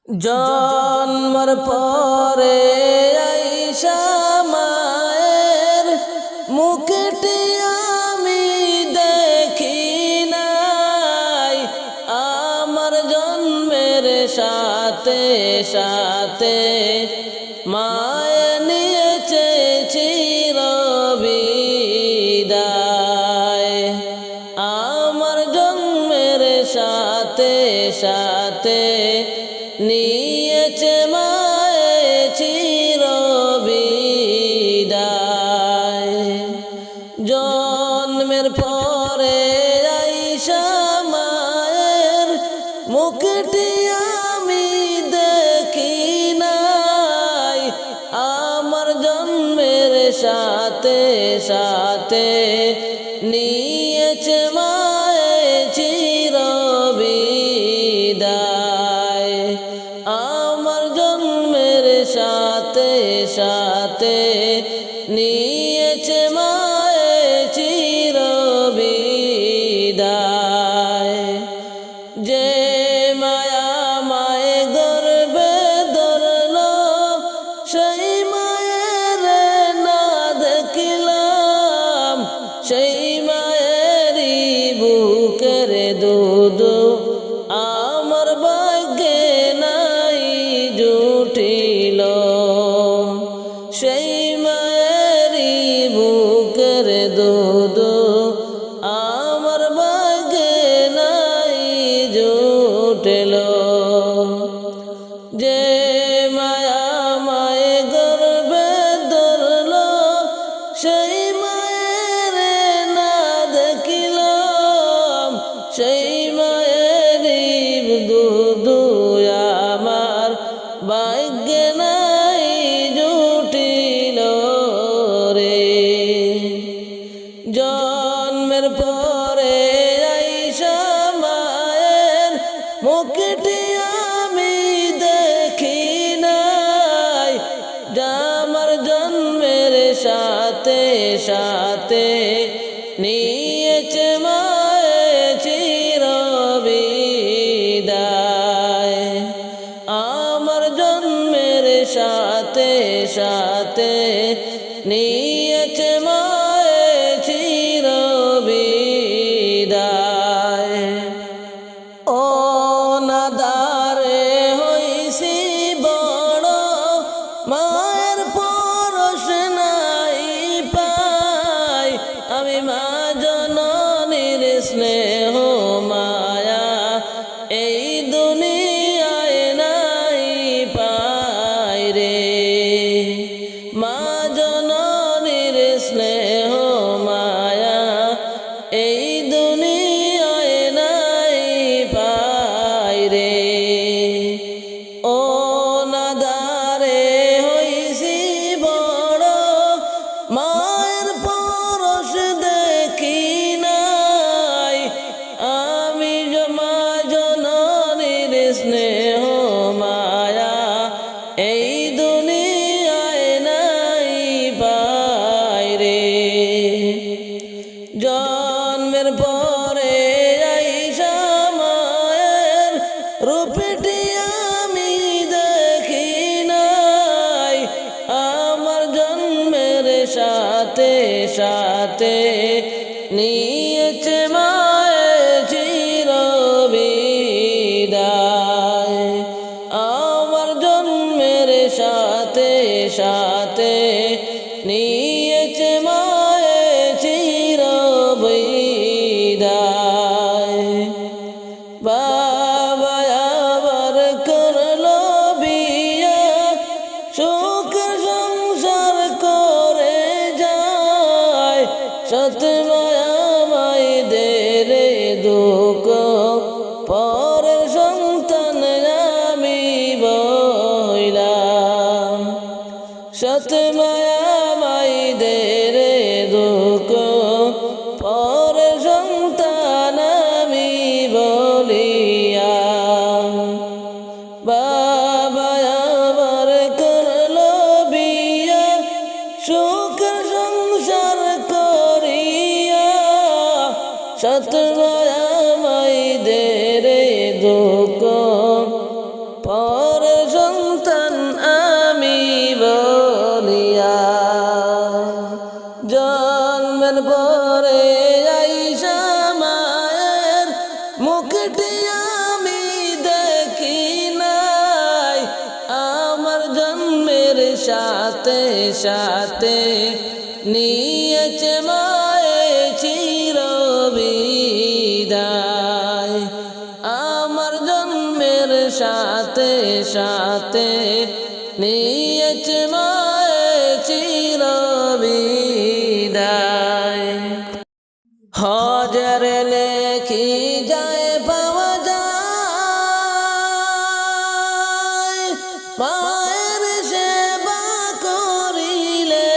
জন্মর পরে আইসা মায়ের মুখটি আমি দেখি নাই, আমার জন্মের সাথে সাথে মায়ে নিয়েছে চিরবিদায়। আমার জন্মের সাথে সাথে নিয়েছে মায়ে চিরবিদায়। জন্মের পরে আইসা মায়ের মুখটি আমি দেখি নাই, আমার জন্মের সাথে সাথে নিয়েছে মায়ে চিরবিদায়। আমার জন্মের সাথে সাথে নিয়েছে মায়ে চিরবিদায়। যে মায়া মায়ে গর্বে ধরল, সেই মায়ের না দেখিলাম, সেই মায়েরই বুকের দুধ আমার ভাগ্যে নাই জুটিল। সেই মায়েরই বুকের দুধ আমার ভাগ্যে নাই জুটিল। যে মায়া মায়ে গর্বে ধরল, সেই মায়ের না দেখিলাম, সেই মায়েরই দুধ আমার ভাগ্যে নাই জুটিল রে। জন্মের পরে আইসা মায়ের মুখটি আমি দেখি নাই, আমার জন্মের সাথে সাথে নিয়েছে মায়ে চিরবিদায়। আমার জন্মের সাথে সাথে নিয়েছে মায়ে চিরবিদায়। ও নাদারে হইছি বড়, মায়ের পরশ নাই পাই, আমি মা জননীর স্নেহ মায়া এই দুনিয়ায় নাই পাই রে। মা জননীর স্নেহ মায়া এই দুনিয়ায় নাই পাই রে। ও নাদারে হইছি বড়, মায়ের পরশ দেখি নাই, আমি মা জননীর স্নেহ মায়া এই দুনিয়ায় নাই পাই রে। জন্মের পরে আইসা মায়ের রূপটি আমি দেখি নাই, আমার জন্মের সাথে সাথে নিয়েছে মায়ে চিরবিদায়। আমার জন্মের সাথে সাথে নিয়েছে মায়ে চিরবিদায়। বাবা আবার করলো বিয়া, সুখ সংসার করে যায়, সত মায়া মায়েদের দুঃখ পরের সন্তান আমি বইলাম। সত মায়া মায়েদের দুঃখ পরের সন্তান আমি বলিয়া। বাবা আবার করলো বিয়া, সুখ সংসার করিয়া, সত মায়া মায়েদের দুঃখ পর সাথে সাথে নিয়েছে মায়ে চিরবিদায় আমার জন্মের সাথে সাথে নিয়েছে মায়ে চিরবিদায় হজর লেখি যায় পাওয়া যায় মায়ের সেবা করিলে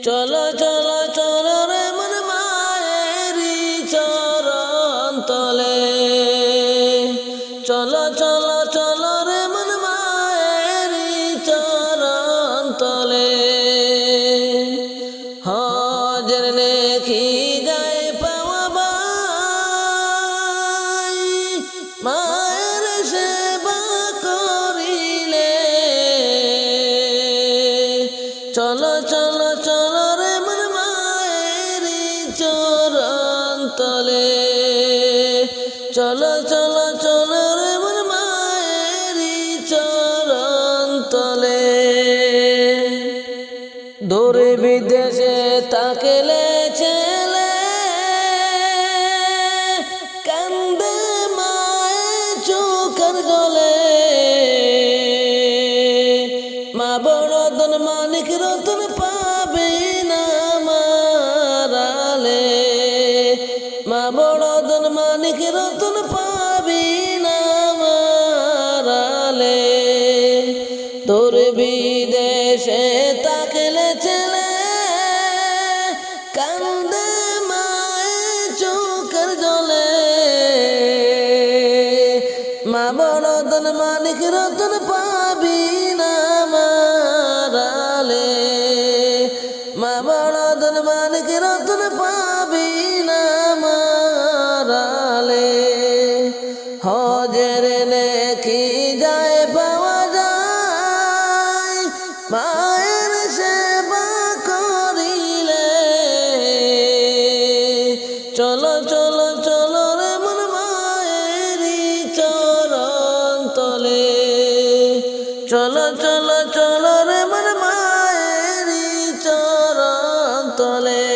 চলো চলো চলো রে মন মায়েরই চরণ তলে চলো চলো চলো রে মন মায়েরই চরণ তলে হজর লেখি যায় পাওয়া ভাই মায়ের সেবা করিলে চলো চলো চলো রে মন মায়েরই চরণ তলে চলো চলো চলো রে মন মায়েরই চরণ তলে দূরে বিদেশে তাকেলে ছেলে কান্দে মায়ে চোখের জলে মা বড় ধন মানিক রতন পাবে না মারালে মা বড় ধন মানিক রতন পাবি না মারালে তোর বিদেশে তাকেলে ছেলে কান্দে মায়ে চোখের জলে মা বড় ধন মানিক রতন পাবি না মারালে মা বড় ধন মানিক রতন পাবি না মারালে হজের লেখি যায় পাওয়া যায় মায়ের সেবা করিলে চলো চলো চলো রে মন মায়েরই চরণ তলে চলো চলো চলো রে মন মায়েরই চরণ তলে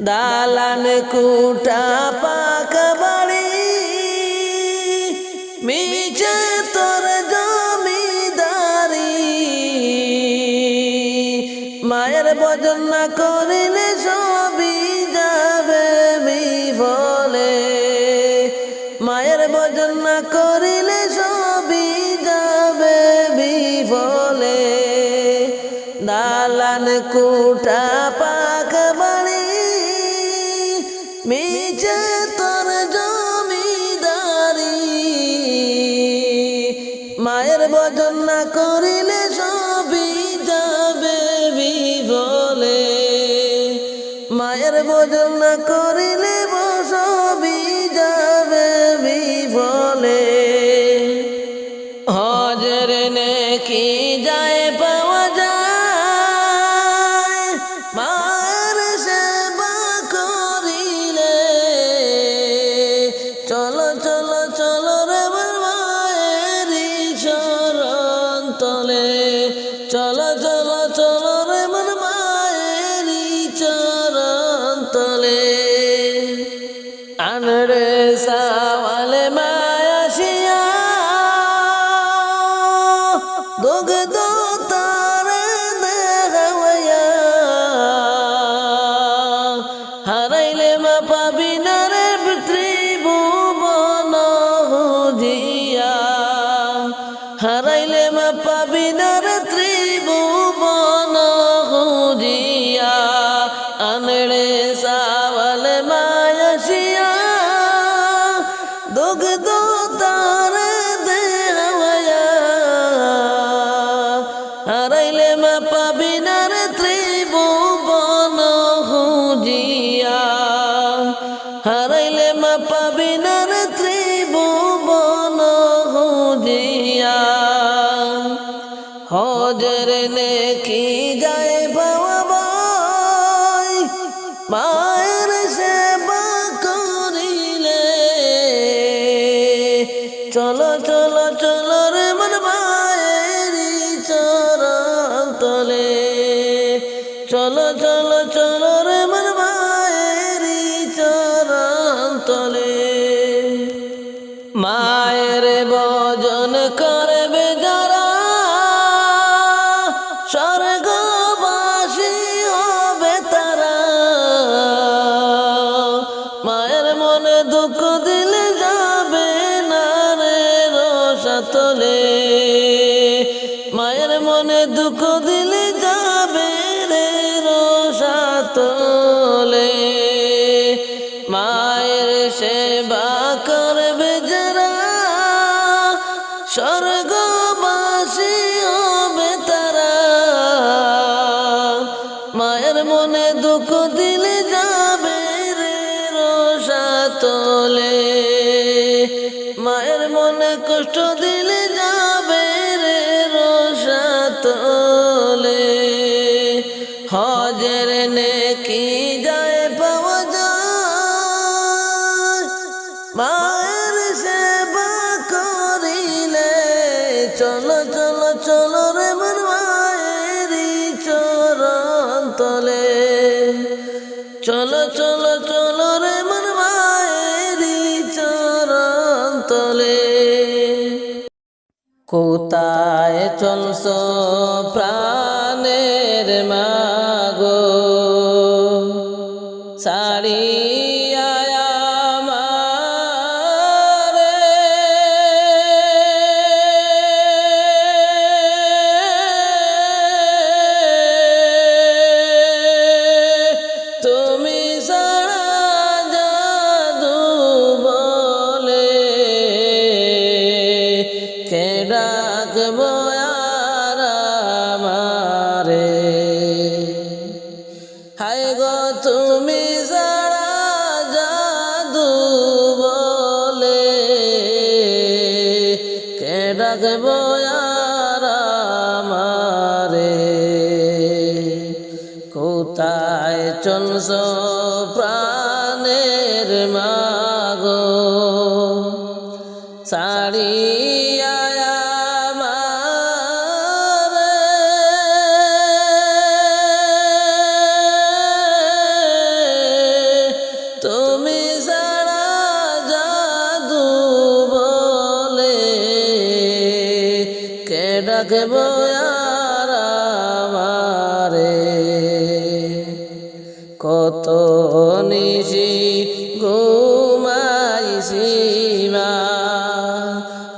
দালান কুটা পাকা বাড়ি মিছে তোর জমিদারি মায়ের ভজন না করিলে সবই যাবে বিফলে মায়ের ভজন না করিলে সবই যাবে বিফলে দালান কুটা পাকা বাড়ি মিছে তোর জমিদারি মায়ের ভজন না করিলে সবই যাবে বিফলে মায়ের ভজন না করিলে সবই যাবে বিফলে হজর নেকি যায় পাওয়া যায় মায়ের সেবা করিলে চলো চলো চলো রে মায়েরই চরণ তলে চলো চলো চলো রে মন মায়েরই চরণ তলে আনরে সাওয়ালে মায়াশিয়া দুগ্ধ তারে দেখাইয়া হারাইলে মা পাবি না রে ত্রিভুবন হুজিয়া হারাইলে মা পাবি না রে ত্রিভুবন হুজিয়া আনড়ে সাওয়ালে মায়াশিয়া দুগ্ধ তারে দেখাইয়া হারাইলে মা পাবি না রে ত্রিভুবন হুজিয়া হারাইলে মা পাবি না রে ত্রিভুবন হুজিয়া হজর নেকি যায় পাওয়া ভাই মায়ের সেবা করিলে চলো চলো চলো রে মন মায়েরি চরণ তলে চলো চলো চলো রে মন মায়েরি চরণ তলে মায়ের ভজন করবে যারা স্বর্গবাসী হবে তারা মায়ের মনে দুঃখ দিলে যাবে না রে রসাতলে মায়ের মনে দুঃখ দিলে যাবে রে রসাতলে মায়ের সেবা করবে যারা স্বর্গবাসী হবে তারা মায়ের মনে দুঃখ দিলে যাবে রে রসাতলে মায়ের মনে কষ্ট দিলে যাবে রে রসাতলে হজের নেকি যায় পাওয়া যায় মায়ের সেবা করিলে চলো চলো চলো রে মন মায়েরি চরণ তলে চলো চলো চলো রে মন মায়েরি চরণ তলে কোথায় চলছো প্রাণের মাগো ছাড়িয়া আমারে তুমি ছাড়া জাদু বলে কে ডাকবো আর আমারে হায় গো তুমি ছাড়া জাদু বলে কে ডাকবো আর আমারে কোথায় চলছো প্রাণের মাগো ছাড়িয়া আমারে তুমি ছাড়া জাদু বলে কে ডাকবো আর আমারে কত নিশি ঘুমাইছি মা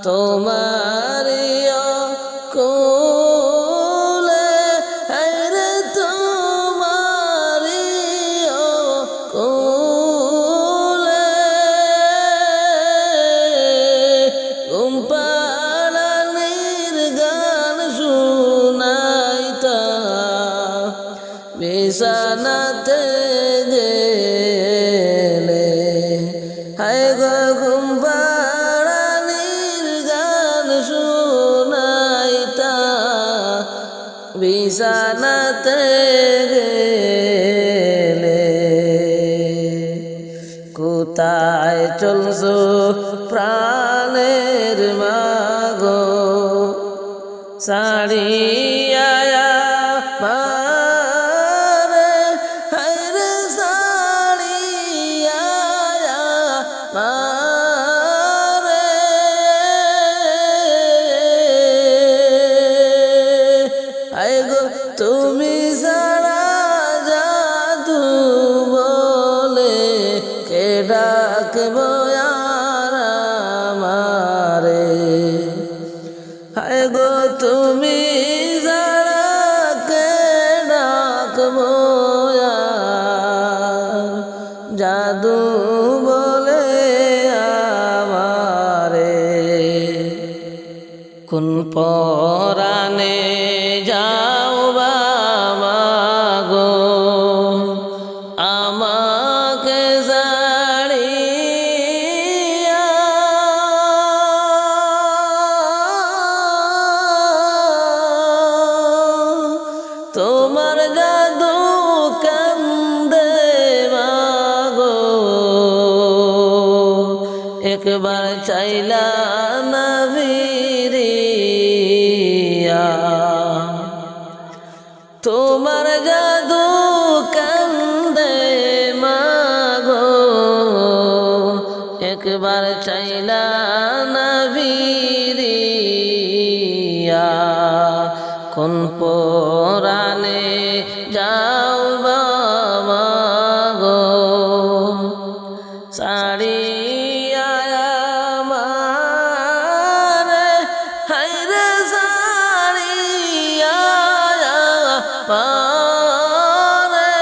তোমারিও কোলে হায়রে তোমারিও কোলে ঘুম পাড়ানির গান শুনাইতা বিছানাতে গেলে হায় গো ঘুম পাড়ানির গান শুনাইতা বিছানাতে গেলে কোথায় চলছো প্রাণের মাগো ছাড়িয়া আমারে হায়রে ছাড়িয়া আমারে হায় গো তুমি ছাড়া জাদু বলে কে ডাকবো আর আমারে হায় গো তুমি ছাড়া কে ডাকবো আর জাদু বলে আমারে কোন পরাণে যাও বাবা গো আমাকে ছাড়িয়া তোমার জাদু কান্দে মাগো একবার চাইলা না ফিরিয়া তোমার জাদু কান্দে মাগো একবার চাইলা না ফিরিয়া কোন পরাণে যাও মাগো সাড়িয়া আমারে হায়রে সাড়িয়া আমারে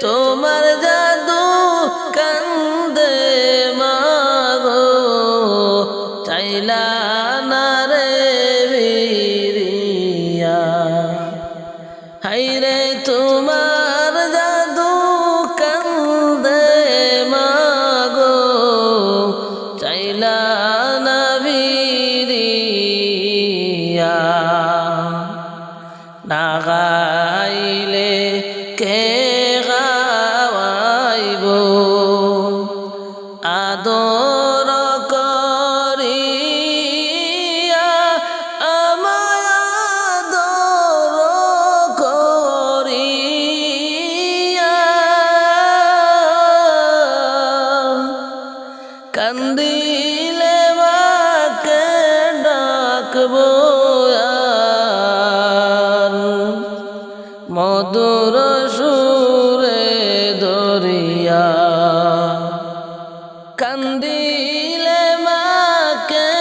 তোমার জাদু কান্দে মাগো চাইলা না রে ফিরিয়া হায়রে তোমার জাদু কান্দে মাগো চাইলা না ফিরিয়া না গাইলে কে গাওয়াইব আদর করিয়া আমায় আদর করিয়া কান্দিলে মাকে ডাকবো আর মধুর সুরে দরিয়া কান্দিলে মাকে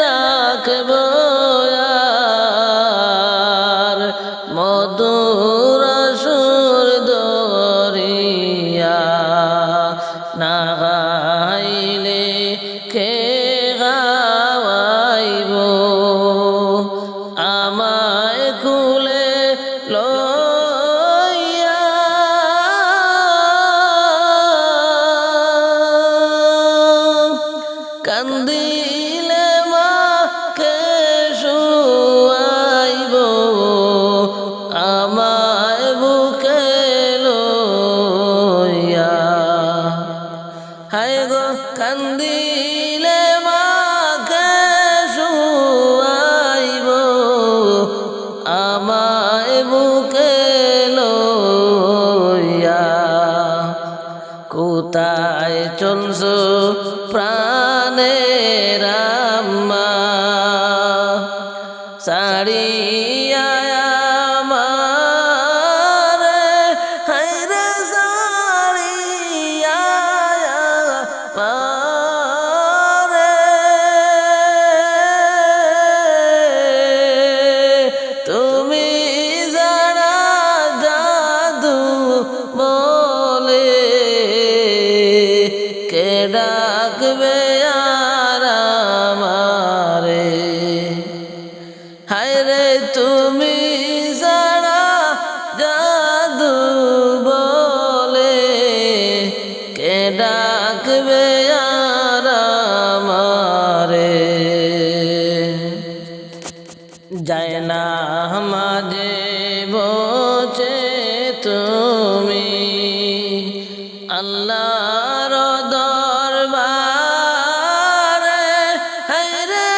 ডাকবো আর মধুর সুর দরিয়া না গাইলে কে গাওয়াইব আমায় কুলে লইয়া কান্দিলে মাকে শুয়াইব আমায় বুকে লইয়া হায় গো কান্দিলে মাকে শুয়াইব আমায় বুকে লইয়া কোথায় চলছো প্রাণের আম্মা সাড়িয়া আমারে হায়রে সাড়িয়া আমারে তুমি যারা জাদু বলে কে ডাকবে আর আমারে হায়রে তুমি যারা জাদু বলে কে ডাকবে আর আমারে যায় না মাঝে বসে তুমি আল্লাহর দরবারে হায়রে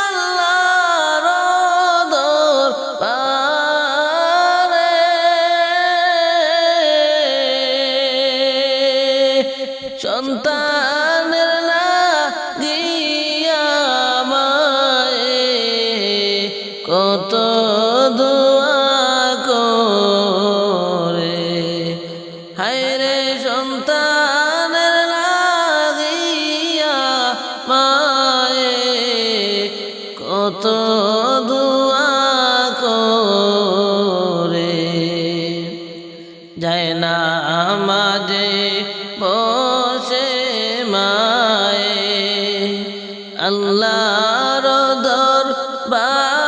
আল্লাহর দরবারে সন্তানের লাগিয়া মায়ে কত দোয়া করে হায়রে সন্তানের লাগিয়া মায়ে কত দোয়া করে যায় না মাঝে বসে মায়ে আল্লাহর দরবারে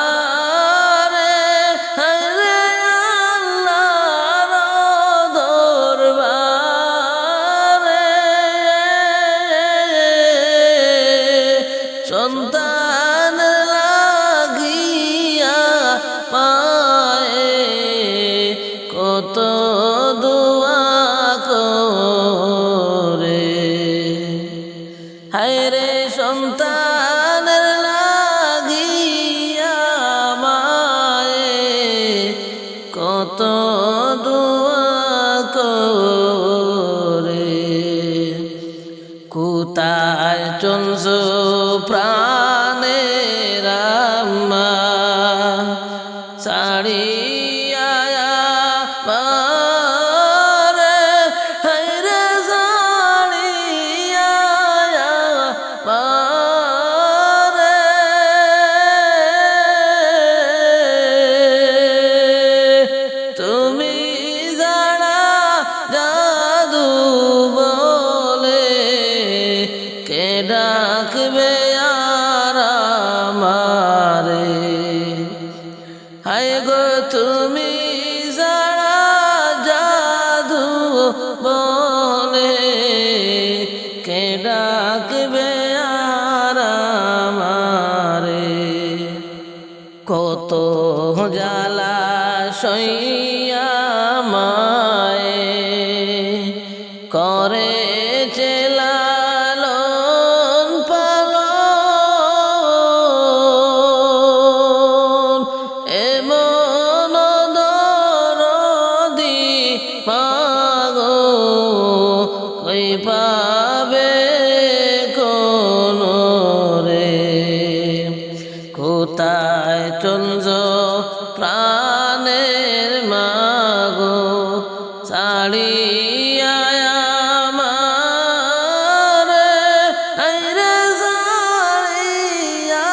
হায়রে আল্লাহর দরবারে সন্তান লাগিয়া পায়ে কত দোয়া করেছে লালন পালন এমন দরদি মাগো কই পাবে কোন রে কোথায় চলছ প্রাণের মাগো ছাড়িয়া আমারে আইরে ছাড়িয়া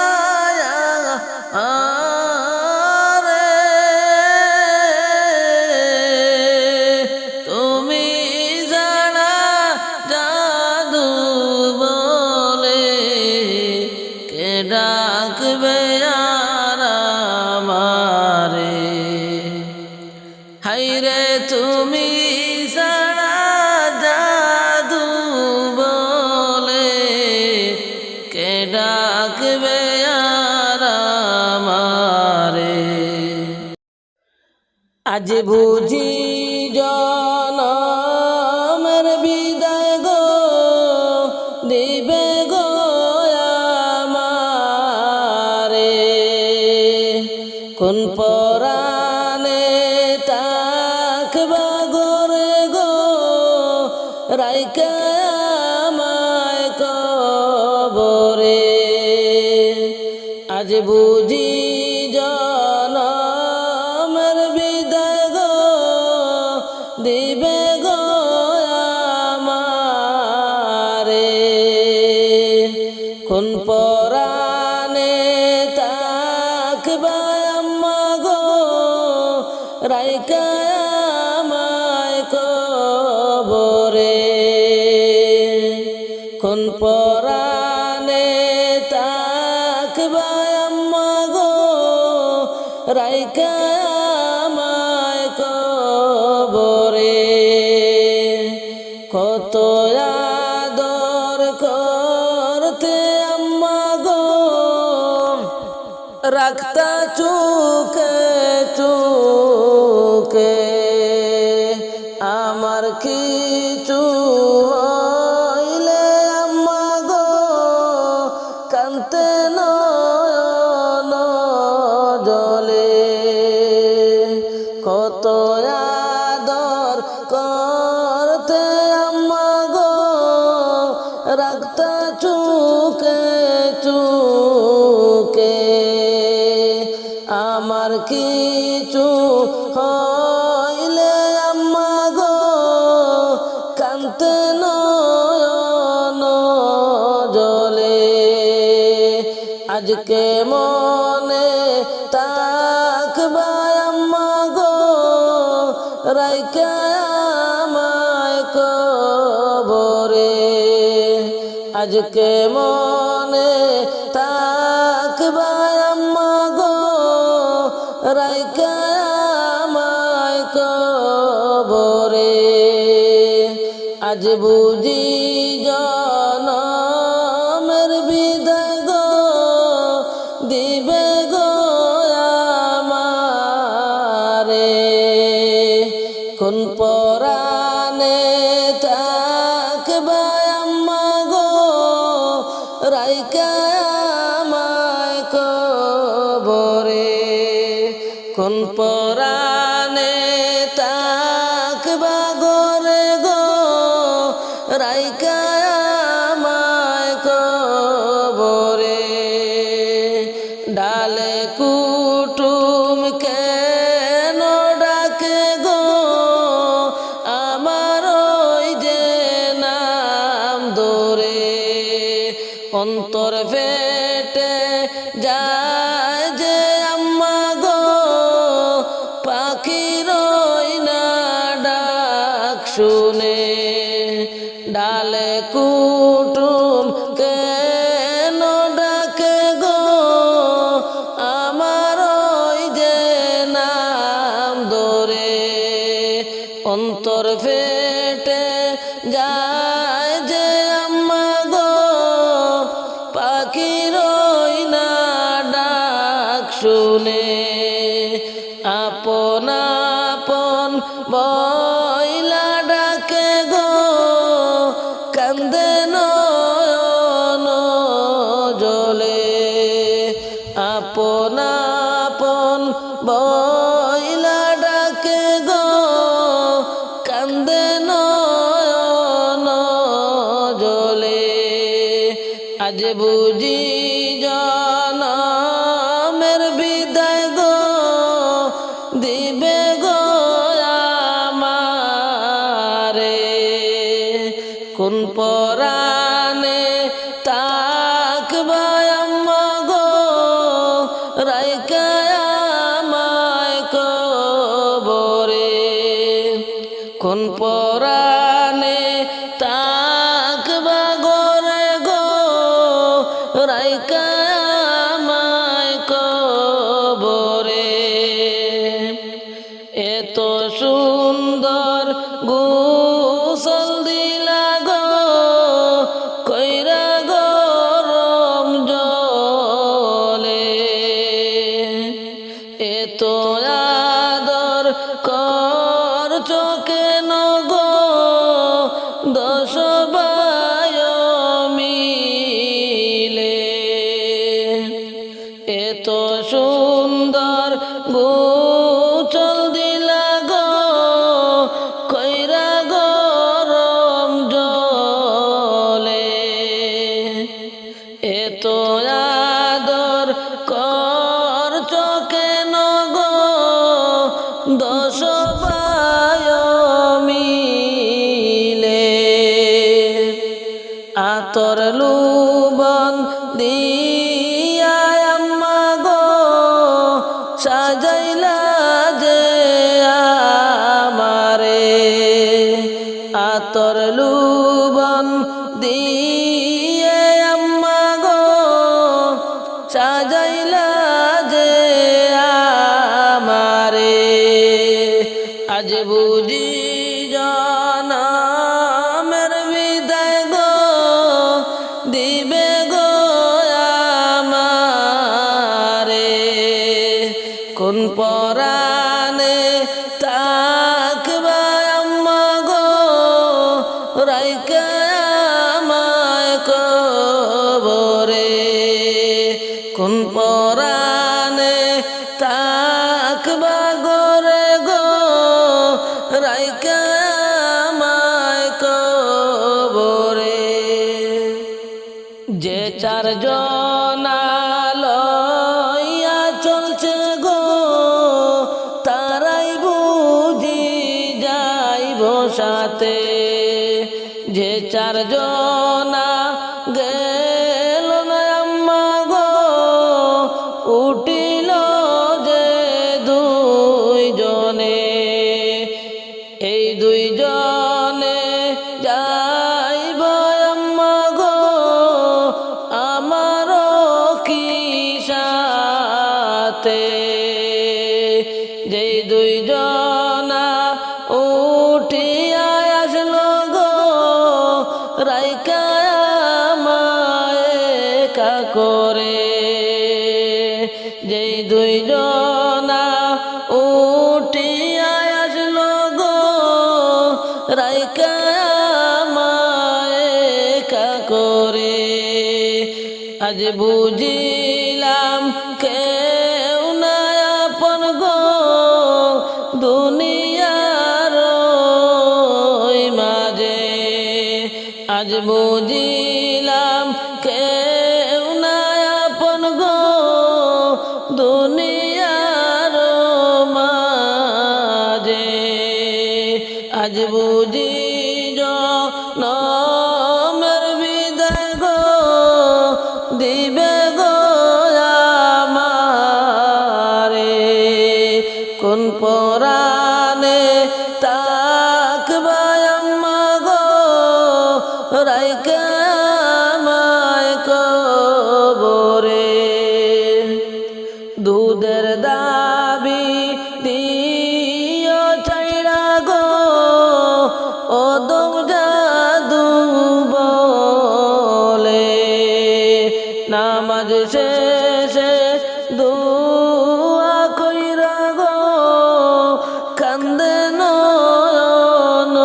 আমারে তুমি জানা জাদু বলে কে ডাকবে আর আমারে হাইরে তুমি সারা জাদু বলে কে ডাকবে আর আমারে আজ বুঝি জনমের বিদায় গো দিবে গো আমারে কোন পরাণে তাকবা গোরে গো রাইকা আমায় কবরে আজ বুঝি জনমের বিদায় গো দিবে গো আমারে কোন পরাণে তাকবা আম্মা গো রাইকা আমায় কবরে কোন পরাণে তাকবা আম্মা গো রাইকা আমায় কবরে কত আদর করতে আম্মা গো রাখতা চুকে চুকে আমার কিছু হইলে আম্মা গো কান্তে নয়ন জলে কত আদর করতে আম্মা গো রাখতা চুকে চুকে আমার কিছু হইলে আম্মা গো কান্তে নয়ন জলে আজকে মনে তাকবা আম্মা গো রাইকা আমায় কবরে আজকে মনে তাকবা আম্মা গো রাইকা আমায় কবরে আজ বুঝি জনমের বিদায় গো দিবে গো আমারে কোন পরাণে তাকবা আম্মা গো রাইকা আমায় কবরে কোন পরাণে তাকবা গোরে গো রাইকা আমায় কবরে ডালে কুটুম কেন ডাকে গো আমার ওই যে নাম ধরে অন্তর ফেটে যায় যে আম্মা গো পাখির ওই না ডাক শুনে ডালে কুটুম কেন ডাকে গো আমার ওই যে নাম ধরে অন্তর ফেটে যায় যে আম্মা গো পাখির ওই না ডাক শুনে আপন আপন বইলা ডাকে গো আজ বুঝি জনমের বিদায় গো দিবে গো আমারে কোন পরাণে তাকবা আম্মা গো রাইকা আমায় কবরে কোন পরাণে তাকবা গোরে গো রাইকা আমায় কবরে এত সুন্দর গোসল দিলা গো কইরা গরম জলে এত আদর করছো কেন গো দশ ভাই মিলে এত সুন্দর গোসল দিলা গো কইরা গরম জলে এত আদর করছো কেন গো দশ ভাই মিলে আতর লুবন দিয়া আম্মা গো সাজাইলা যে আমারে আতর লুবন দিয়ে আম্মা গো সাজাইলা যে আমারে আজ বুঝি জনমের বিদায় গো দিবে গো আমারে কোন পরাণে তাকবা আম্মা গো রাইকা আমায় কবরে কোন পরাণে তাকবা গোরে গো রাইকা আমায় কবরে যে চারজন লইয়া চলছে গো তারাই বুঝি যাইব সাথে যে চারজন গেল না আম্মা গো উঠিল যে দুইজনে এই দুইজনে যাইব আম্মা গো আমারও কি সাথে যেই দুইজনা উঠিয়া আসলো গো রাইকা আমায় একা করে যেই দুইজনা উঠিয়া আসলো গো রাইকা আমায় একা করে আজ বুঝিলাম কেউ না আপন গো দুনিয়ার মাঝে আজ বুঝিলাম কেউ না আপন গো দুনিয়ার মাঝে আজ বুঝি জনমের বিদায় গো দিবে গো আমারে কোন পরাণে তাকবা আম্মা গো রাইকা আমায় কবরে দুধের দাবি দিও চাইরা গো ও দম জাদু বলে নামাজ শেষে দুয়া কইরা গো কান্দে নয়ন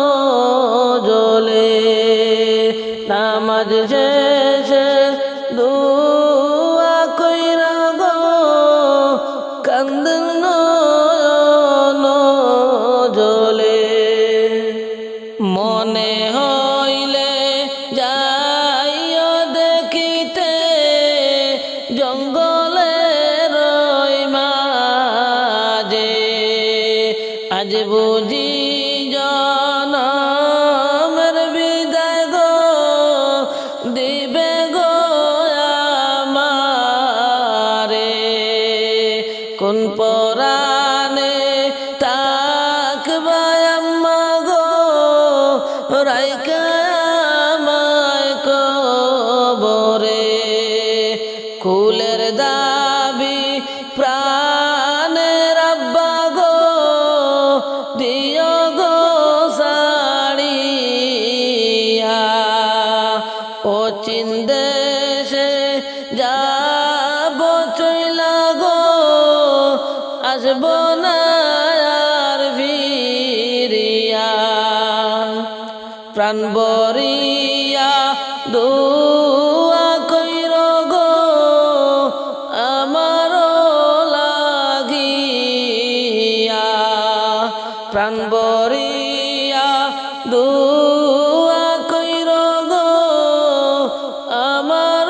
জলে নামাজ শেষে দুয়া কইরা গো কান্দে নয়ন জলে মনে হইলে যাইও দেখিতে কোন পরাণে তাকবা আম্মা গো রাইকা আমায় কবরে কুলের দাবি প্রাণের আব্বা গো দিও গো সাড়িয়া ও চিন্দেশে যাব চইলা গো আসব না আর ফিরিয়া প্রাণ বরিয়া দুয়া কইর গো আমার লাগিয়া প্রাণ বরিয়া দুয়া কইর গো আমার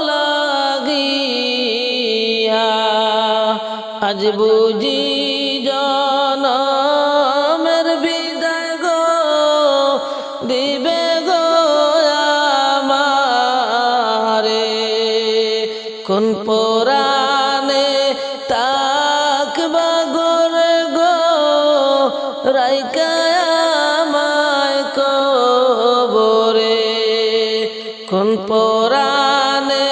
লাগিয়া আজ বুঝি জনমের বিদায় গো দিবে গো আমারে কোন পরাণে তাকবা গোরে গো রাইকা আমায় কবরে কোন পরাণে